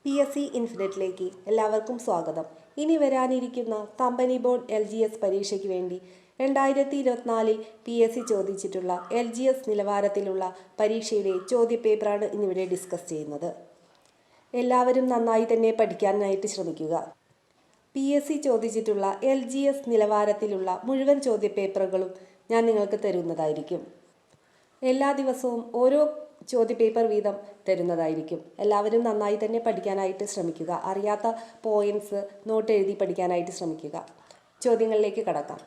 PSC ഇൻഫിനിറ്റിലേക്ക് എല്ലാവർക്കും സ്വാഗതം. ഇനി വരാനിരിക്കുന്ന കമ്പനി ബോർഡ് LGS പരീക്ഷയ്ക്ക് വേണ്ടി 2024 PSC ചോദിച്ചിട്ടുള്ള LGS നിലവാരത്തിലുള്ള പരീക്ഷയുടെ ചോദ്യപേപ്പറാണ് ഇന്നിവിടെ ഡിസ്കസ് ചെയ്യുന്നത്. എല്ലാവരും നന്നായി തന്നെ പഠിക്കാനായിട്ട് ശ്രമിക്കുക. PSC ചോദിച്ചിട്ടുള്ള LGS നിലവാരത്തിലുള്ള മുഴുവൻ ചോദ്യപേപ്പറുകളും ഞാൻ നിങ്ങൾക്ക് തരുന്നതായിരിക്കും. എല്ലാ ദിവസവും ഓരോ ചോദ്യപേപ്പർ വീതം തരുന്നതായിരിക്കും. എല്ലാവരും നന്നായി തന്നെ പഠിക്കാനായിട്ട് ശ്രമിക്കുക. അറിയാത്ത പോയിന്റ്സ് നോട്ട് എഴുതി പഠിക്കാനായിട്ട് ശ്രമിക്കുക. ചോദ്യങ്ങളിലേക്ക് കടക്കാം.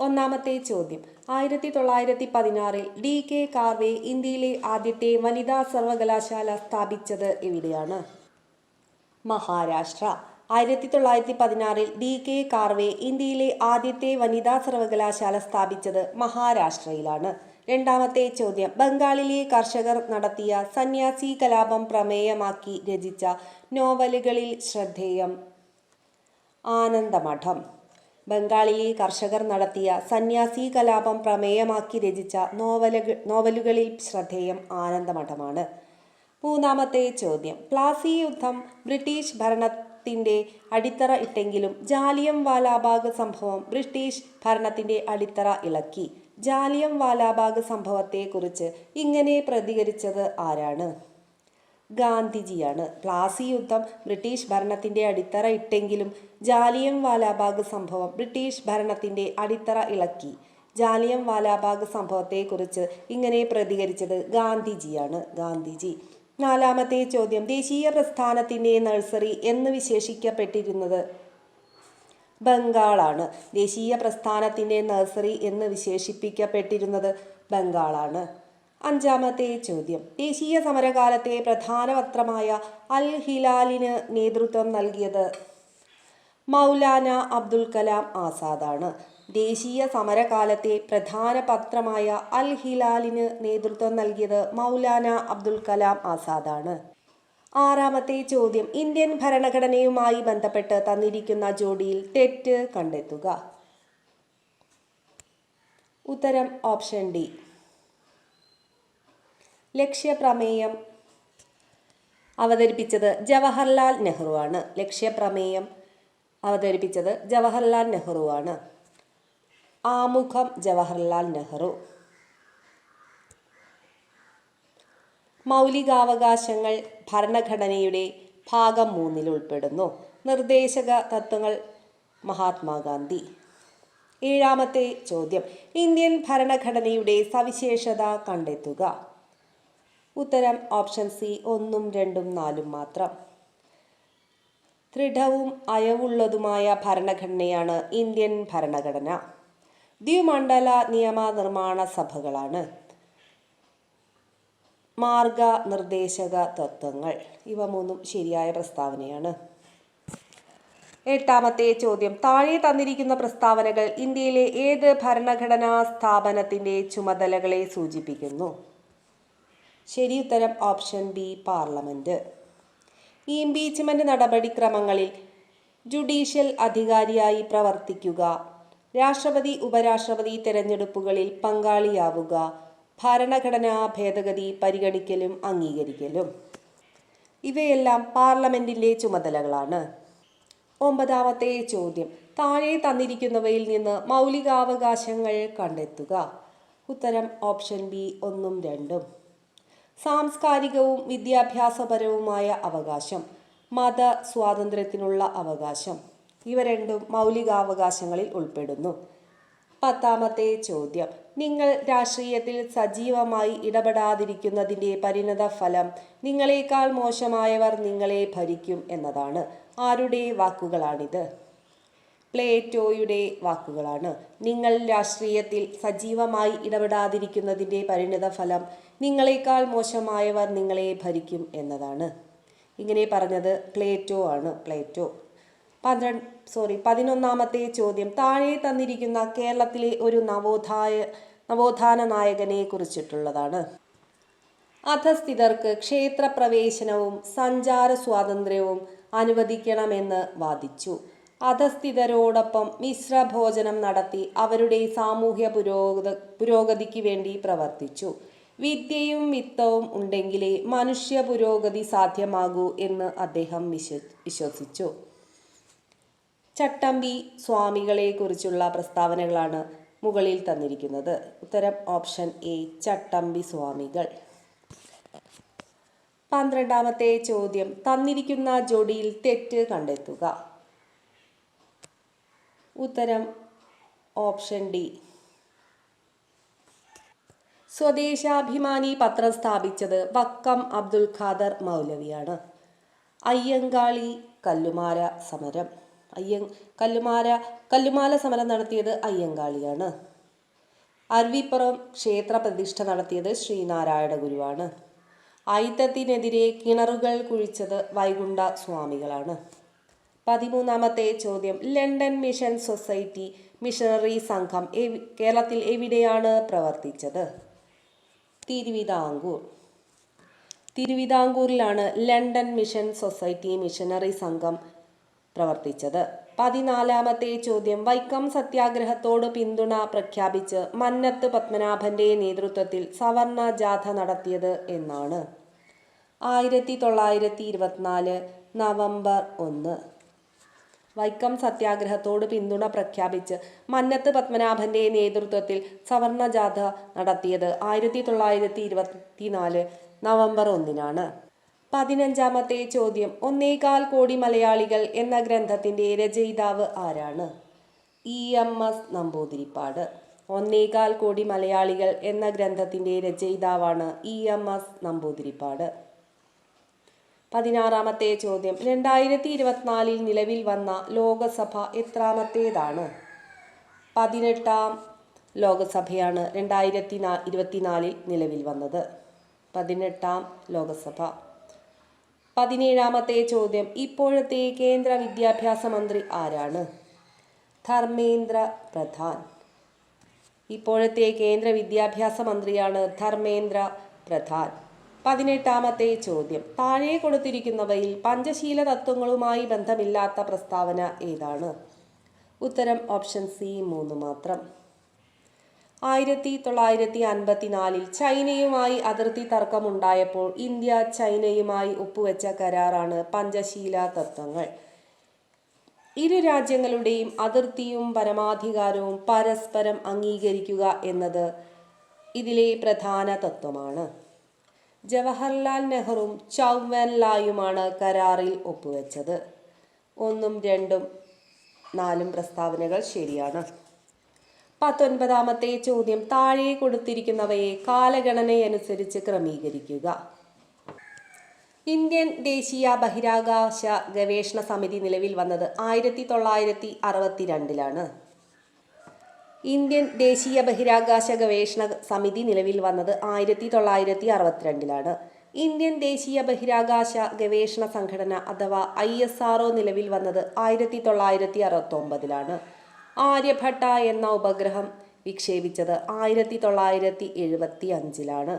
ഒന്നാമത്തെ ചോദ്യം, 1916 DK കാർവേ ഇന്ത്യയിലെ ആദ്യത്തെ വനിതാ സർവകലാശാല സ്ഥാപിച്ചത് എവിടെയാണ്? മഹാരാഷ്ട്ര. 1916 DK കാർവേ ഇന്ത്യയിലെ ആദ്യത്തെ വനിതാ സർവകലാശാല സ്ഥാപിച്ചത് മഹാരാഷ്ട്രയിലാണ്. രണ്ടാമത്തെ ചോദ്യം, ബംഗാളിലെ കർഷകർ നടത്തിയ സന്യാസി കലാപം പ്രമേയമാക്കി രചിച്ച നോവലുകളിൽ ശ്രദ്ധേയം? ആനന്ദമഠം. ബംഗാളിലെ കർഷകർ നടത്തിയ സന്യാസി കലാപം പ്രമേയമാക്കി രചിച്ച നോവലുകളിൽ ശ്രദ്ധേയം ആനന്ദമഠമാണ്. മൂന്നാമത്തെ ചോദ്യം, പ്ലാസി യുദ്ധം ബ്രിട്ടീഷ് ഭരണത്തിൻ്റെ അടിത്തറ ഇട്ടെങ്കിലും ജാലിയൻ വാലാബാഗ് സംഭവം ബ്രിട്ടീഷ് ഭരണത്തിൻ്റെ അടിത്തറ ഇളക്കി. ജാലിയൻ വാലാബാഗ് സംഭവത്തെക്കുറിച്ച് ഇങ്ങനെ പ്രതികരിച്ചത് ആരാണ്? ഗാന്ധിജിയാണ്. പ്ലാസി യുദ്ധം ബ്രിട്ടീഷ് ഭരണത്തിൻ്റെ അടിത്തറ ഇട്ടെങ്കിലും ജാലിയൻ വാലാബാഗ് സംഭവം ബ്രിട്ടീഷ് ഭരണത്തിൻ്റെ അടിത്തറ ഇളക്കി. ജാലിയൻ വാലാബാഗ് സംഭവത്തെക്കുറിച്ച് ഇങ്ങനെ പ്രതികരിച്ചത് ഗാന്ധിജിയാണ്. ഗാന്ധിജി. നാലാമത്തെ ചോദ്യം, ദേശീയ പ്രസ്ഥാനത്തിൻ്റെ നഴ്സറി എന്ന് വിശേഷിക്കപ്പെട്ടിരുന്നത്? ബംഗാളാണ്. ദേശീയ പ്രസ്ഥാനത്തിൻ്റെ നഴ്സറി എന്ന് വിശേഷിപ്പിക്കപ്പെട്ടിരുന്നത് ബംഗാളാണ്. അഞ്ചാമത്തെ ചോദ്യം, ദേശീയ സമരകാലത്തെ പ്രധാന പത്രമായ അൽ ഹിലാലിന് നേതൃത്വം നൽകിയത്? മൗലാന അബ്ദുൽ കലാം ആസാദാണ്. ദേശീയ സമരകാലത്തെ പ്രധാന പത്രമായ അൽ ഹിലാലിന് നേതൃത്വം നൽകിയത് മൗലാന അബ്ദുൽ കലാം ആസാദാണ്. ആറാമത്തെ ചോദ്യം, ഇന്ത്യൻ ഭരണഘടനയുമായി ബന്ധപ്പെട്ട് തന്നിരിക്കുന്ന ജോഡിയിൽ തെറ്റ് കണ്ടെത്തുക. ഉത്തരം ഓപ്ഷൻ ഡി. ലക്ഷ്യപ്രമേയം അവതരിപ്പിച്ചത് ജവഹർലാൽ നെഹ്റുവാണ്. ലക്ഷ്യപ്രമേയം അവതരിപ്പിച്ചത് ജവഹർലാൽ നെഹ്റുവാണ്. ആമുഖം ജവഹർലാൽ നെഹ്റു. മൗലികാവകാശങ്ങൾ ഭരണഘടനയുടെ ഭാഗം 3 ഉൾപ്പെടുന്നു. നിർദ്ദേശക തത്വങ്ങൾ മഹാത്മാഗാന്ധി. ഏഴാമത്തെ ചോദ്യം, ഇന്ത്യൻ ഭരണഘടനയുടെ സവിശേഷത കണ്ടെത്തുക. ഉത്തരം ഓപ്ഷൻ സി 1, 2, 4 മാത്രം. ദൃഢവും അയവുള്ളതുമായ ഭരണഘടനയാണ് ഇന്ത്യൻ ഭരണഘടന. ദ്വിമണ്ഡല നിയമനിർമ്മാണ സഭകളാണ്. മാർഗനിർദ്ദേശക തത്വങ്ങൾ. ഇവ 3 ശരിയായ പ്രസ്താവനയാണ്. എട്ടാമത്തെ ചോദ്യം, താഴെ തന്നിരിക്കുന്ന പ്രസ്താവനകൾ ഇന്ത്യയിലെ ഏത് ഭരണഘടനാ സ്ഥാപനത്തിൻ്റെ ചുമതലകളെ സൂചിപ്പിക്കുന്നു? ശരി ഉത്തരം ഓപ്ഷൻ ബി, പാർലമെന്റ്. ഇംപീച്ച്മെന്റ് നടപടിക്രമങ്ങളിൽ ജുഡീഷ്യൽ അധികാരിയായി പ്രവർത്തിക്കുക, രാഷ്ട്രപതി ഉപരാഷ്ട്രപതി തെരഞ്ഞെടുപ്പുകളിൽ പങ്കാളിയാവുക, ഭരണഘടനാ ഭേദഗതി പരിഗണിക്കലും അംഗീകരിക്കലും. ഇവയെല്ലാം പാർലമെന്റിന്റെ ചുമതലകളാണ്. ഒമ്പതാമത്തെ ചോദ്യം, താഴെ തന്നിരിക്കുന്നവയിൽ നിന്ന് മൗലികാവകാശങ്ങൾ കണ്ടെത്തുക. ഉത്തരം ഓപ്ഷൻ ബി 1, 2. സാംസ്കാരികവും വിദ്യാഭ്യാസപരവുമായ അവകാശം, മത സ്വാതന്ത്ര്യത്തിനുള്ള അവകാശം. ഇവ രണ്ടും മൗലികാവകാശങ്ങളിൽ ഉൾപ്പെടുന്നു. പത്താമത്തെ ചോദ്യം, നിങ്ങൾ രാഷ്ട്രീയത്തിൽ സജീവമായി ഇടപെടാതിരിക്കുന്നതിൻ്റെ പരിണത ഫലം നിങ്ങളെക്കാൾ മോശമായവർ നിങ്ങളെ ഭരിക്കും എന്നതാണ്. ആരുടെ വാക്കുകളാണിത്? പ്ലേറ്റോയുടെ വാക്കുകളാണ്. നിങ്ങൾ രാഷ്ട്രീയത്തിൽ സജീവമായി ഇടപെടാതിരിക്കുന്നതിൻ്റെ പരിണത ഫലം നിങ്ങളെക്കാൾ മോശമായവർ നിങ്ങളെ ഭരിക്കും എന്നതാണ്. ഇങ്ങനെ പറഞ്ഞത് പ്ലേറ്റോ ആണ്. പ്ലേറ്റോ. 11ാമത്തെ ചോദ്യം, താഴെ തന്നിരിക്കുന്ന കേരളത്തിലെ ഒരു നവോത്ഥാന നായകനെ കുറിച്ചിട്ടുള്ളതാണ്. അധസ്ഥിതർക്ക് ക്ഷേത്രപ്രവേശനവും സഞ്ചാര സ്വാതന്ത്ര്യവും അനുവദിക്കണമെന്ന് വാദിച്ചു. അധസ്ഥിതരോടൊപ്പം മിശ്രഭോജനം നടത്തി അവരുടെ സാമൂഹ്യ പുരോഗതിക്ക് വേണ്ടി പ്രവർത്തിച്ചു. വിദ്യയും വിത്തവും ഉണ്ടെങ്കിലേ മനുഷ്യ പുരോഗതി സാധ്യമാകൂ എന്ന് അദ്ദേഹം വിശ്വസിച്ചു. ചട്ടമ്പി സ്വാമികളെ കുറിച്ചുള്ള പ്രസ്താവനകളാണ് മുകളിൽ തന്നിരിക്കുന്നത്. ഉത്തരം ഓപ്ഷൻ എ, ചട്ടമ്പി സ്വാമികൾ. 12ാമത്തെ ചോദ്യം, തന്നിരിക്കുന്ന ജോഡിയിൽ തെറ്റ് കണ്ടെത്തുക. ഉത്തരം ഓപ്ഷൻ ഡി. സ്വദേശാഭിമാനി പത്രം സ്ഥാപിച്ചത് വക്കം അബ്ദുൽ ഖാദർ മൗലവിയാണ്. അയ്യങ്കാളി കല്ലുമാല സമരം കല്ലുമാല സമരം നടത്തിയത് അയ്യങ്കാളിയാണ്. അരുവിപ്പുറം ക്ഷേത്ര പ്രതിഷ്ഠ നടത്തിയത് ശ്രീനാരായണ ഗുരുവാണ്. അയിത്തത്തിനെതിരെ കിണറുകൾ കുഴിച്ചത് വൈകുണ്ഠ സ്വാമികളാണ്. 13ാമത്തെ ചോദ്യം, ലണ്ടൻ മിഷൻ സൊസൈറ്റി മിഷണറി സംഘം കേരളത്തിൽ എവിടെയാണ് പ്രവർത്തിച്ചത്? തിരുവിതാംകൂറിലാണ് ലണ്ടൻ മിഷൻ സൊസൈറ്റി മിഷണറി സംഘം പ്രവർത്തിച്ചത്. 14ാമത്തെ ചോദ്യം, വൈക്കം സത്യാഗ്രഹത്തോട് പിന്തുണ പ്രഖ്യാപിച്ച് മന്നത്ത് പത്മനാഭന്റെ നേതൃത്വത്തിൽ സവർണ ജാഥ നടത്തിയത് എന്നാണ്? 1924 നവംബർ 1. വൈക്കം സത്യാഗ്രഹത്തോട് പിന്തുണ പ്രഖ്യാപിച്ച് മന്നത്ത് പത്മനാഭന്റെ നേതൃത്വത്തിൽ സവർണ ജാഥ നടത്തിയത് 1924 നവംബർ 1-നാണ്. 15ാമത്തെ ചോദ്യം, 1.25 കോടി മലയാളികൾ എന്ന ഗ്രന്ഥത്തിന്റെ രചയിതാവ് ആരാണ്? EMS നമ്പൂതിരിപ്പാട്. 1.25 കോടി മലയാളികൾ എന്ന ഗ്രന്ഥത്തിന്റെ രചയിതാവാണ് EMS നമ്പൂതിരിപ്പാട്. 16ാമത്തെ ചോദ്യം, 2024 നിലവിൽ വന്ന ലോകസഭ എത്രാമത്തേതാണ്? 18ാം ലോകസഭയാണ് 2024 നിലവിൽ വന്നത്. 18ാം ലോകസഭ. 17ാമത്തെ ചോദ്യം, ഇപ്പോഴത്തെ കേന്ദ്ര വിദ്യാഭ്യാസ മന്ത്രി ആരാണ്? ധർമ്മേന്ദ്ര പ്രധാൻ. ഇപ്പോഴത്തെ കേന്ദ്ര വിദ്യാഭ്യാസ മന്ത്രിയാണ് ധർമ്മേന്ദ്ര പ്രധാൻ. 18ാമത്തെ ചോദ്യം, താഴെ കൊടുത്തിരിക്കുന്നവയിൽ പഞ്ചശീല തത്വങ്ങളുമായി ബന്ധമില്ലാത്ത പ്രസ്താവന ഏതാണ്? ഉത്തരം ഓപ്ഷൻ സി, 3 മാത്രം. 1954 ചൈനയുമായി അതിർത്തി തർക്കമുണ്ടായപ്പോൾ ഇന്ത്യ ചൈനയുമായി ഒപ്പുവെച്ച കരാറാണ് പഞ്ചശീല തത്വങ്ങൾ. ഇരു രാജ്യങ്ങളുടെയും അതിർത്തിയും പരമാധികാരവും പരസ്പരം അംഗീകരിക്കുക എന്നത് ഇതിലെ പ്രധാന തത്വമാണ്. ജവഹർലാൽ നെഹ്റുവും ചൗ വെൻ ലായുമാണ് കരാറിൽ ഒപ്പുവെച്ചത്. 1, 2, 4 പ്രസ്താവനകൾ ശരിയാണ്. 19ാമത്തെ ചോദ്യം, താഴെ കൊടുത്തിരിക്കുന്നവയെ കാലഗണനയനുസരിച്ച് ക്രമീകരിക്കുക. ഇന്ത്യൻ ദേശീയ ബഹിരാകാശ ഗവേഷണ സമിതി നിലവിൽ വന്നത് 1962-ലാണ്. ഇന്ത്യൻ ദേശീയ ബഹിരാകാശ ഗവേഷണ സമിതി നിലവിൽ വന്നത് 1962-ലാണ്. ഇന്ത്യൻ ദേശീയ ബഹിരാകാശ ഗവേഷണ സംഘടന അഥവാ ISRO നിലവിൽ വന്നത് 1969-ലാണ്. ആര്യഭട്ട എന്ന ഉപഗ്രഹം വിക്ഷേപിച്ചത് 1975-ലാണ്.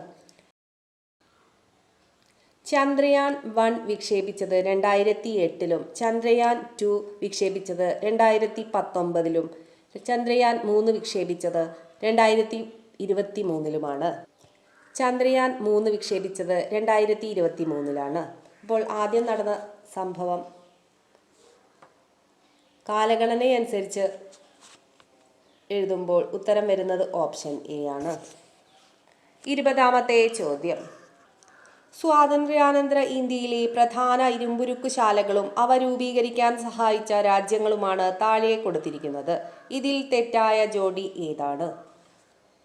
ചന്ദ്രയാൻ 1 വിക്ഷേപിച്ചത് 2008-ലും ചന്ദ്രയാൻ 2 വിക്ഷേപിച്ചത് 2019-ലും ചന്ദ്രയാൻ 3 വിക്ഷേപിച്ചത് 2023-ലുമാണ്. ചന്ദ്രയാൻ 3 വിക്ഷേപിച്ചത് 2023-ലാണ്. അപ്പോൾ ആദ്യം നടന്ന സംഭവം കാലഗണനയനുസരിച്ച് എഴുതുമ്പോൾ ഉത്തരം വരുന്നത് ഓപ്ഷൻ എ ആണ്. 20ാമത്തെ ചോദ്യം, സ്വാതന്ത്ര്യാനന്തര ഇന്ത്യയിലെ പ്രധാന ഇരുമ്പുരുക്കുശാലകളും അവ രൂപീകരിക്കാൻ സഹായിച്ച രാജ്യങ്ങളുമാണ് താഴെ കൊടുത്തിരിക്കുന്നത്. ഇതിൽ തെറ്റായ ജോഡി ഏതാണ്?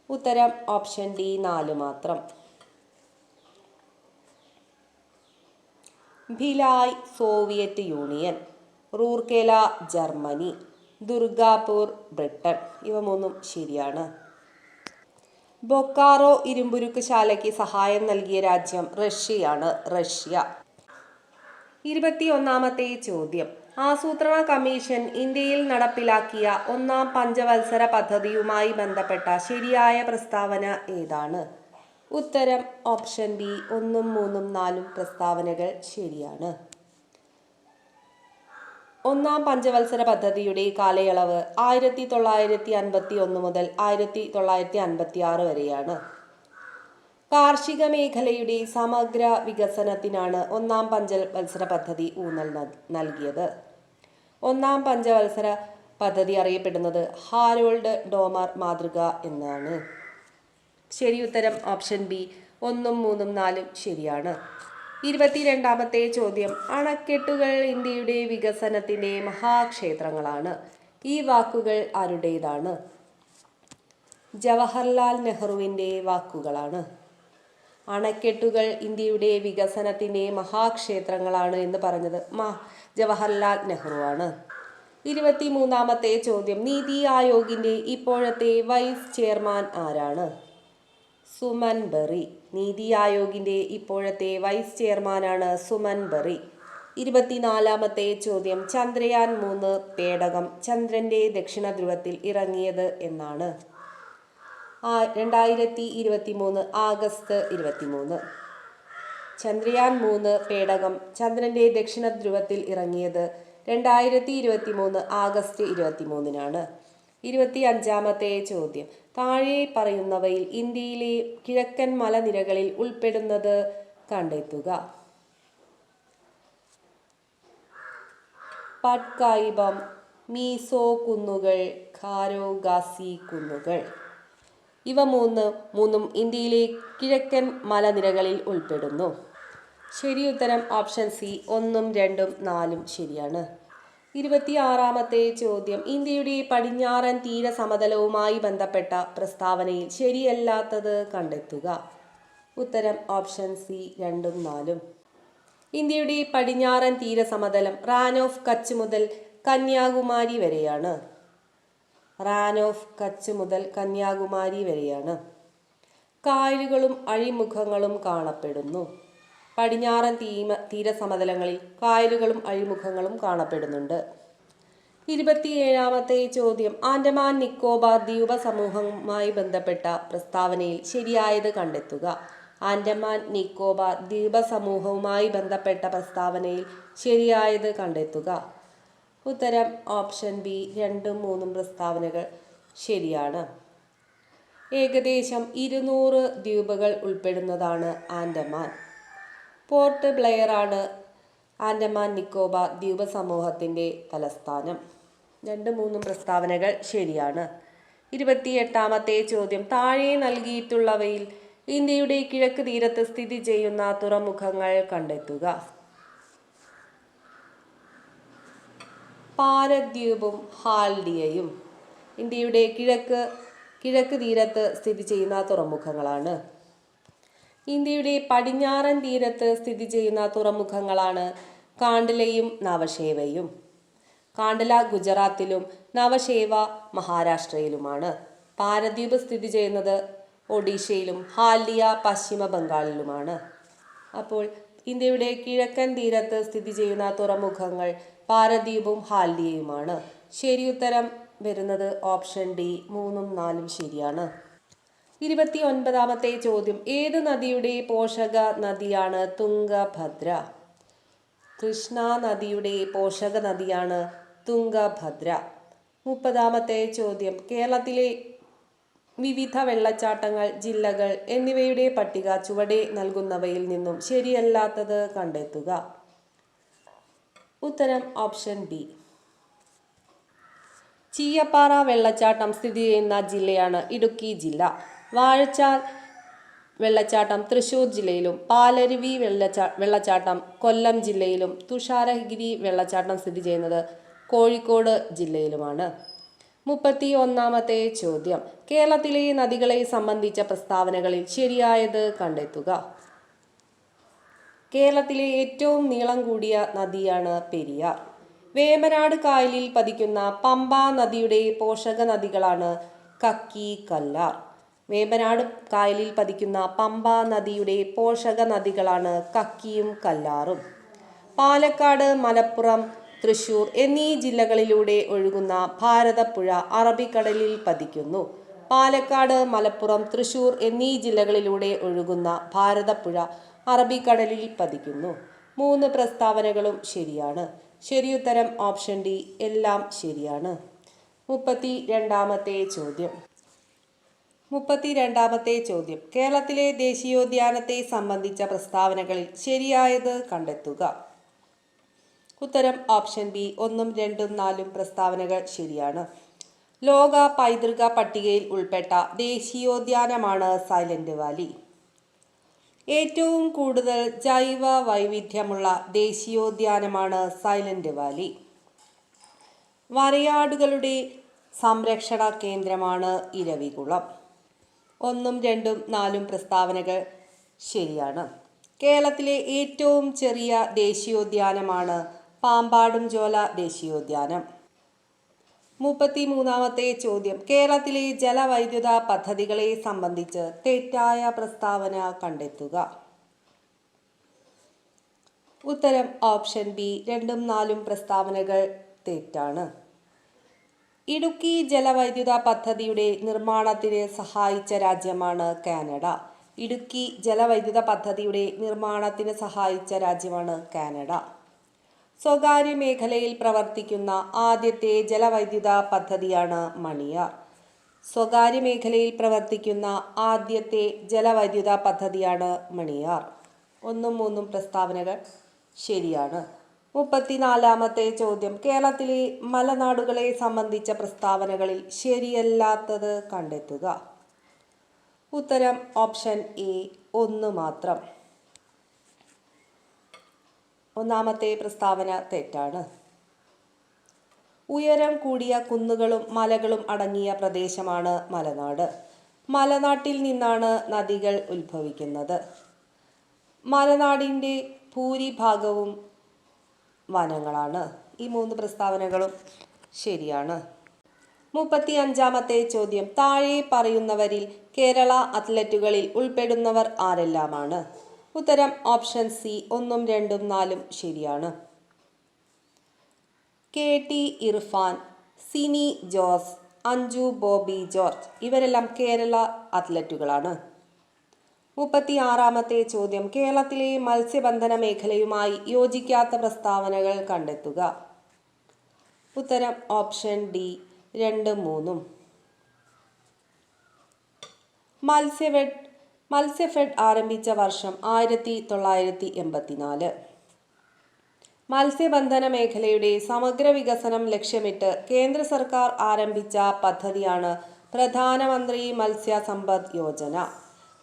ഉത്തരം ഓപ്ഷൻ ഡി, 4 മാത്രം. Bhilai Soviet union, Rourkela Germany, Durgapur Britain. ഇവ 3 ശരിയാണ്. ബൊക്കാറോ ഇരുമ്പുരുക്കുശാലയ്ക്ക് സഹായം നൽകിയ രാജ്യം റഷ്യയാണ്. റഷ്യ. 21ാമത്തെ ചോദ്യം, ആസൂത്രണ കമ്മീഷൻ ഇന്ത്യയിൽ നടപ്പിലാക്കിയ 1-ാം പഞ്ചവത്സര പദ്ധതിയുമായി ബന്ധപ്പെട്ട ശരിയായ പ്രസ്താവന ഏതാണ്? ഉത്തരം ഓപ്ഷൻ ബി, 1, 3, 4 പ്രസ്താവനകൾ ശരിയാണ്. 1-ാം പഞ്ചവത്സര പദ്ധതിയുടെ കാലയളവ് 1951 മുതൽ 1956 വരെയാണ്. കാർഷിക മേഖലയുടെ സമഗ്ര വികസനത്തിനാണ് ഒന്നാം പഞ്ചവത്സര പദ്ധതി ഊന്നൽ നൽകിയത്. ഒന്നാം പഞ്ചവത്സര പദ്ധതി അറിയപ്പെടുന്നത് ഹാരോൾഡ് ഡോമർ മാതൃക എന്നാണ്. ശരി ഉത്തരം ഓപ്ഷൻ ബി 1, 3, 4 ശരിയാണ്. 22ാമത്തെ ചോദ്യം. അണക്കെട്ടുകൾ ഇന്ത്യയുടെ വികസനത്തിന്റെ മഹാക്ഷേത്രങ്ങളാണ്. ഈ വാക്കുകൾ ആരുടേതാണ്? ജവഹർലാൽ നെഹ്റുവിൻ്റെ വാക്കുകളാണ്. അണക്കെട്ടുകൾ ഇന്ത്യയുടെ വികസനത്തിന്റെ മഹാക്ഷേത്രങ്ങളാണ് എന്ന് പറഞ്ഞത് ജവഹർലാൽ നെഹ്റു ആണ്. 23ാമത്തെ ചോദ്യം. നീതി ആയോഗിന്റെ ഇപ്പോഴത്തെ വൈസ് ചെയർമാൻ ആരാണ്? സുമൻ ബെറി. നീതി ആയോഗിന്റെ ഇപ്പോഴത്തെ വൈസ് ചെയർമാനാണ് സുമൻ ബെറി. 24ാമത്തെ ചോദ്യം. ചന്ദ്രയാൻ 3 പേടകം ചന്ദ്രന്റെ ദക്ഷിണ ധ്രുവത്തിൽ ഇറങ്ങിയത് എന്നാണ്? 2023 ആഗസ്റ്റ് 23. ചന്ദ്രയാൻ 3 പേടകം ചന്ദ്രന്റെ ദക്ഷിണ ധ്രുവത്തിൽ ഇറങ്ങിയത് 2023 ആഗസ്റ്റ് 23-നാണ്. 25ാമത്തെ ചോദ്യം. താഴെ പറയുന്നവയിൽ ഇന്ത്യയിലെ കിഴക്കൻ മലനിരകളിൽ ഉൾപ്പെടുന്നത് കണ്ടെത്തുക. പട്കായിബം, മീസോ കുന്നുകൾ, ഖാരോ ഖാസി കുന്നുകൾ. ഇവ മൂന്നും ഇന്ത്യയിലെ കിഴക്കൻ മലനിരകളിൽ ഉൾപ്പെടുന്നു. ശരി ഉത്തരം ഓപ്ഷൻ സി 1, 2, 4 ശരിയാണ്. 26ാമത്തെ ചോദ്യം. ഇന്ത്യയുടെ പടിഞ്ഞാറൻ തീരസമതലവുമായി ബന്ധപ്പെട്ട പ്രസ്താവനയിൽ ശരിയല്ലാത്തത് കണ്ടെത്തുക. ഉത്തരം ഓപ്ഷൻ സി 2, 4. ഇന്ത്യയുടെ പടിഞ്ഞാറൻ തീരസമതലം റാൻ ഓഫ് കച്ച് മുതൽ കന്യാകുമാരി വരെയാണ്. റാൻ ഓഫ് കച്ച് മുതൽ കന്യാകുമാരി വരെയാണ്. കായലുകളും അഴിമുഖങ്ങളും കാണപ്പെടുന്നു. പടിഞ്ഞാറൻ തീരസമതലങ്ങളിൽ കായലുകളും അഴിമുഖങ്ങളും കാണപ്പെടുന്നുണ്ട്. 27ാമത്തെ ചോദ്യം. ആൻഡമാൻ നിക്കോബാർ ദ്വീപ സമൂഹവുമായി ബന്ധപ്പെട്ട പ്രസ്താവനയിൽ ശരിയായത് കണ്ടെത്തുക. ആൻഡമാൻ നിക്കോബാർ ദ്വീപ സമൂഹവുമായി ബന്ധപ്പെട്ട പ്രസ്താവനയിൽ ശരിയായത് കണ്ടെത്തുക. ഉത്തരം ഓപ്ഷൻ ബി 2, 3 പ്രസ്താവനകൾ ശരിയാണ്. ഏകദേശം 200 ദ്വീപുകൾ ഉൾപ്പെടുന്നതാണ് ആൻഡമാൻ. പോർട്ട് ബ്ലെയർ ആണ് ആൻഡമാൻ നിക്കോബാർ ദ്വീപ സമൂഹത്തിൻ്റെ തലസ്ഥാനം. 2, 3 പ്രസ്താവനകൾ ശരിയാണ്. 28ാമത്തെ ചോദ്യം. താഴെ നൽകിയിട്ടുള്ളവയിൽ ഇന്ത്യയുടെ കിഴക്ക് തീരത്ത് സ്ഥിതി ചെയ്യുന്ന തുറമുഖങ്ങൾ കണ്ടെത്തുക. പാരദ്വീപും ഹാൽഡിയയും ഇന്ത്യയുടെ കിഴക്ക് തീരത്ത് സ്ഥിതി ചെയ്യുന്ന തുറമുഖങ്ങളാണ്. ഇന്ത്യയുടെ പടിഞ്ഞാറൻ തീരത്ത് സ്ഥിതി ചെയ്യുന്ന തുറമുഖങ്ങളാണ് കാണ്ഡലയും നവശേവയും. കാണ്ഡല ഗുജറാത്തിലും നവശേവ മഹാരാഷ്ട്രയിലുമാണ്. പാരദ്വീപ് സ്ഥിതി ചെയ്യുന്നത് ഒഡീഷയിലും ഹാൽഡിയ പശ്ചിമ ബംഗാളിലുമാണ്. അപ്പോൾ ഇന്ത്യയുടെ കിഴക്കൻ തീരത്ത് സ്ഥിതി ചെയ്യുന്ന തുറമുഖങ്ങൾ പാരദ്വീപും ഹാൽഡിയയുമാണ്. ശരിയുത്തരം വരുന്നത് ഓപ്ഷൻ ഡി 3, 4 ശരിയാണ്. 29ാമത്തെ ചോദ്യം. ഏത് നദിയുടെ പോഷക നദിയാണ് തുംഗഭദ്ര? കൃഷ്ണ നദിയുടെ പോഷക നദിയാണ് തുംഗഭദ്ര. 30ാമത്തെ ചോദ്യം. കേരളത്തിലെ വിവിധ വെള്ളച്ചാട്ടങ്ങൾ, ജില്ലകൾ എന്നിവയുടെ പട്ടിക ചുവടെ നൽകുന്നവയിൽ നിന്നും ശരിയല്ലാത്തത് കണ്ടെത്തുക. ഉത്തരം ഓപ്ഷൻ ബി. ചീയപ്പാറ വെള്ളച്ചാട്ടം സ്ഥിതി ചെയ്യുന്ന ജില്ലയാണ് ഇടുക്കി ജില്ല. വാഴച്ചാൽ വെള്ളച്ചാട്ടം തൃശ്ശൂർ ജില്ലയിലും പാലരുവി വെള്ളച്ചാട്ടം കൊല്ലം ജില്ലയിലും തുഷാരഗിരി വെള്ളച്ചാട്ടം സ്ഥിതി ചെയ്യുന്നത് കോഴിക്കോട് ജില്ലയിലുമാണ്. 31ാമത്തെ ചോദ്യം. കേരളത്തിലെ നദികളെ സംബന്ധിച്ച പ്രസ്താവനകളിൽ ശരിയായത് കണ്ടെത്തുക. കേരളത്തിലെ ഏറ്റവും നീളം കൂടിയ നദിയാണ് പെരിയാർ. വേമ്പനാട് കായലിൽ പതിക്കുന്ന പമ്പ നദിയുടെ പോഷക നദികളാണ് കക്കി, കല്ലാർ. വേമ്പനാട് കായലിൽ പതിക്കുന്ന പമ്പ നദിയുടെ പോഷക നദികളാണ് കക്കിയും കല്ലാറും. പാലക്കാട്, മലപ്പുറം, തൃശൂർ എന്നീ ജില്ലകളിലൂടെ ഒഴുകുന്ന ഭാരതപ്പുഴ അറബിക്കടലിൽ പതിക്കുന്നു. പാലക്കാട്, മലപ്പുറം, തൃശൂർ എന്നീ ജില്ലകളിലൂടെ ഒഴുകുന്ന ഭാരതപ്പുഴ അറബിക്കടലിൽ പതിക്കുന്നു. 3 പ്രസ്താവനകളും ശരിയാണ്. ശരിയുത്തരം ഓപ്ഷൻ ഡി എല്ലാം ശരിയാണ്. 32ാമത്തെ ചോദ്യം. 32-ാമത്തെ ചോദ്യം. കേരളത്തിലെ ദേശീയോദ്യാനത്തെ സംബന്ധിച്ച പ്രസ്താവനകളിൽ ശരിയായത് കണ്ടെത്തുക. ഉത്തരം ഓപ്ഷൻ ബി. 1, 2, 4 പ്രസ്താവനകൾ ശരിയാണ്. ലോക പൈതൃക പട്ടികയിൽ ഉൾപ്പെട്ട ദേശീയോദ്യാനമാണ് സൈലന്റ് വാലി. ഏറ്റവും കൂടുതൽ ജൈവ വൈവിധ്യമുള്ള ദേശീയോദ്യാനമാണ് സൈലന്റ് വാലി. വരയാടുകളുടെ സംരക്ഷണ കേന്ദ്രമാണ് ഇരവികുളം. 1, 2, 4 പ്രസ്താവനകൾ ശരിയാണ്. കേരളത്തിലെ ഏറ്റവും ചെറിയ ദേശീയോദ്യാനമാണ് പാമ്പാടുംചോല ദേശീയോദ്യാനം. 33-ാമത്തെ ചോദ്യം. കേരളത്തിലെ ജലവൈദ്യുത പദ്ധതികളെ സംബന്ധിച്ച് തെറ്റായ പ്രസ്താവന കണ്ടെത്തുക. ഉത്തരം ഓപ്ഷൻ ബി. 2, 4 പ്രസ്താവനകൾ തെറ്റാണ്. ഇടുക്കി ജലവൈദ്യുത പദ്ധതിയുടെ നിർമ്മാണത്തിന് സഹായിച്ച രാജ്യമാണ് കാനഡ. ഇടുക്കി ജലവൈദ്യുത പദ്ധതിയുടെ നിർമ്മാണത്തിന് സഹായിച്ച രാജ്യമാണ് കാനഡ. സ്വകാര്യ മേഖലയിൽ പ്രവർത്തിക്കുന്ന ആദ്യത്തെ ജലവൈദ്യുത പദ്ധതിയാണ് മണിയാർ. സ്വകാര്യ മേഖലയിൽ പ്രവർത്തിക്കുന്ന ആദ്യത്തെ ജലവൈദ്യുത പദ്ധതിയാണ് മണിയാർ. 1, 3 പ്രസ്താവനകൾ ശരിയാണ്. 34-ാമത്തെ ചോദ്യം. കേരളത്തിലെ മലനാടുകളെ സംബന്ധിച്ച പ്രസ്താവനകളിൽ ശരിയല്ലാത്തത് കണ്ടെത്തുക. ഉത്തരം ഓപ്ഷൻ എ. 1 മാത്രം. 1-ാമത്തെ പ്രസ്താവന തെറ്റാണ്. ഉയരം കൂടിയ കുന്നുകളും മലകളും അടങ്ങിയ പ്രദേശമാണ് മലനാട്. മലനാട്ടിൽ നിന്നാണ് നദികൾ ഉത്ഭവിക്കുന്നത്. മലനാടിൻ്റെ ഭൂരിഭാഗവും വനങ്ങളാണ്. ഈ 3 പ്രസ്താവനകളും ശരിയാണ്. 35-ാമത്തെ ചോദ്യം. താഴെ പറയുന്നവരിൽ കേരള അത്ലറ്റുകളിൽ ഉൾപ്പെടുന്നവർ ആരെല്ലാമാണ്? ഉത്തരം ഓപ്ഷൻ സി. 1, 2, 4 ശരിയാണ്. KT ഇർഫാൻ, സിനി ജോസ്, അഞ്ജു ബോബി ജോർജ് ഇവരെല്ലാം കേരള അത്ലറ്റുകളാണ്. 36-ാമത്തെ ചോദ്യം. കേരളത്തിലെ മത്സ്യബന്ധന മേഖലയുമായി യോജിക്കാത്ത പ്രസ്താവനകൾ കണ്ടെത്തുക. ഉത്തരം ഓപ്ഷൻ ഡി. 2, 3. മത്സ്യഫെഡ് ആരംഭിച്ച വർഷം 1984. മത്സ്യബന്ധന മേഖലയുടെ സമഗ്ര വികസനം ലക്ഷ്യമിട്ട് കേന്ദ്ര സർക്കാർ ആരംഭിച്ച പദ്ധതിയാണ് പ്രധാനമന്ത്രി മത്സ്യ സമ്പദ് യോജന.